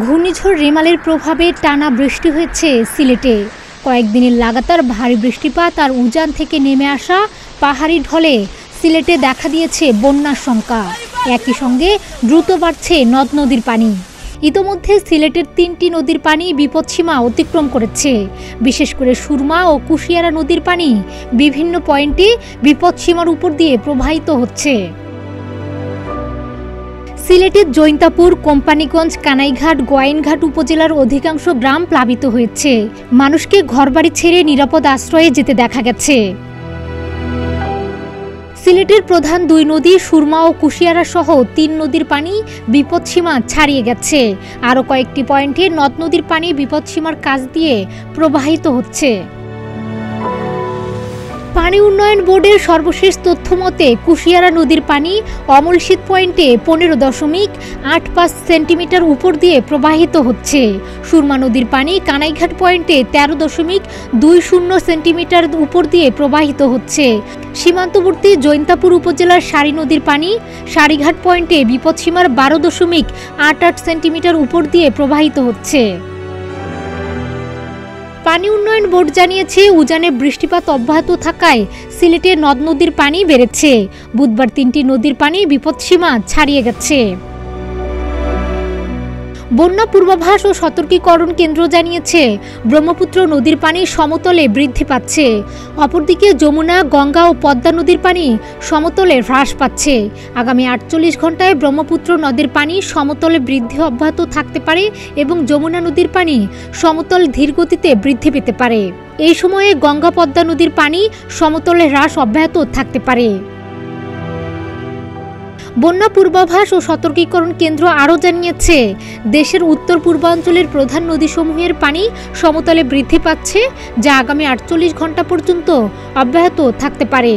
ঘূর্ণিঝড় রেমালের প্রভাবে টানা বৃষ্টি হয়েছে সিলেটে। কয়েকদিনের লাগাতার ভারী বৃষ্টিপাত আর উজান থেকে নেমে আসা পাহাড়ি ঢলে সিলেটে দেখা দিয়েছে বন্যার শঙ্কা। একই সঙ্গে দ্রুত বাড়ছে নদ নদীর পানি। ইতোমধ্যে সিলেটের 3টি নদীর পানি বিপদসীমা অতিক্রম করেছে। বিশেষ করে সুরমা ও কুশিয়ারা নদীর পানি বিভিন্ন পয়েন্টে বিপদসীমার উপর দিয়ে প্রবাহিত হচ্ছে। সিলেটের জৈন্তাপুর, কোম্পানিগঞ্জ, কানাইঘাট, গোয়াইনঘাট উপজেলার অধিকাংশ গ্রাম প্লাবিত হয়েছে। মানুষকে ঘরবাড়ি ছেড়ে নিরাপদ আশ্রয়ে যেতে দেখা গেছে। সিলেটের প্রধান 2 নদী সুরমা ও কুশিয়ারা সহ 3 নদীর পানি বিপদসীমা ছাড়িয়ে গেছে। আরও কয়েকটি পয়েন্টে নদ নদীর পানি বিপদসীমার কাছ দিয়ে প্রবাহিত হচ্ছে। পানি উন্নয়ন বোর্ডের সর্বশেষ তথ্য মতে কুশিয়ারা নদীর পানি অমলশীত পয়েন্টে 15.85 সেন্টিমিটার উপর দিয়ে প্রবাহিত হচ্ছে। সুরমা নদীর পানি কানাইঘাট পয়েন্টে 13.20 সেন্টিমিটার উপর দিয়ে প্রবাহিত হচ্ছে। সীমান্তবর্তী জৈন্তাপুর উপজেলার সারি নদীর পানি সারিঘাট পয়েন্টে বিপদসীমার 12.88 সেন্টিমিটার উপর দিয়ে প্রবাহিত হচ্ছে। পানি উন্নয়ন বোর্ড জানিয়েছে, উজানে বৃষ্টিপাত অব্যাহত থাকায় সিলেটে নদ নদীর পানি বেড়েছে। বুধবার 3টি নদীর পানি বিপদসীমা ছাড়িয়ে গেছে। বন্যা পূর্বাভাস ও সতর্কীকরণ কেন্দ্র জানিয়েছে, ব্রহ্মপুত্র নদীর পানি সমতলে বৃদ্ধি পাচ্ছে। অপরদিকে যমুনা, গঙ্গা ও পদ্মা নদীর পানি সমতলে হ্রাস পাচ্ছে। আগামী 48 ঘন্টায় ব্রহ্মপুত্র নদীর পানি সমতলে বৃদ্ধি অব্যাহত থাকতে পারে এবং যমুনা নদীর পানি সমতল ধীরগতিতে বৃদ্ধি পেতে পারে। এই সময়ে গঙ্গা, পদ্মা নদীর পানি সমতলে হ্রাস অব্যাহত থাকতে পারে। বন্যা পূর্বাভাস ও সতর্কীকরণ কেন্দ্র আরও জানিয়েছে, দেশের উত্তর পূর্বাঞ্চলের প্রধান নদীসমূহের পানি সমতলে বৃদ্ধি পাচ্ছে, যা আগামী 48 ঘন্টা পর্যন্ত অব্যাহত থাকতে পারে।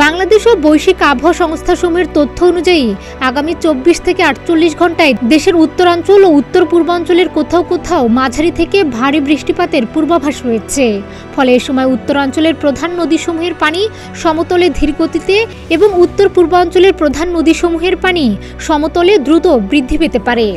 বাংলাদেশ ও বৈশ্বিক আবহাওয়া সংস্থাসমূহের তথ্য অনুযায়ী আগামী 24 থেকে 48 ঘন্টায় দেশের উত্তরাঞ্চল ও উত্তর পূর্বাঞ্চলের কোথাও কোথাও মাঝারি থেকে ভারী বৃষ্টিপাতের পূর্বাভাস রয়েছে। ফলে এ সময় উত্তরাঞ্চলের প্রধান নদীসমূহের পানি সমতলে ধীরগতিতে এবং উত্তর পূর্বাঞ্চলের প্রধান নদীসমূহের পানি সমতলে দ্রুত বৃদ্ধি পেতে পারে।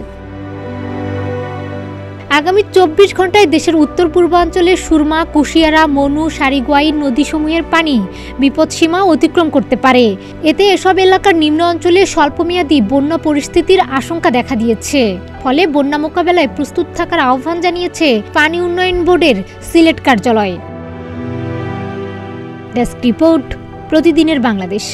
আগামী 24 ঘন্টায় দেশের উত্তর পূর্বাঞ্চলের সুরমা, কুশিয়ারা, মনু, সারিগোয়াইন নদীসমূহের পানি বিপদসীমা অতিক্রম করতে পারে। এতে এসব এলাকার নিম্ন অঞ্চলে স্বল্পমেয়াদী বন্যা পরিস্থিতির আশঙ্কা দেখা দিয়েছে। ফলে বন্যা মোকাবেলায় প্রস্তুত থাকার আহ্বান জানিয়েছে পানি উন্নয়ন বোর্ডের সিলেট কার্যালয়। ডেস্ক রিপোর্ট, প্রতিদিনের বাংলাদেশ।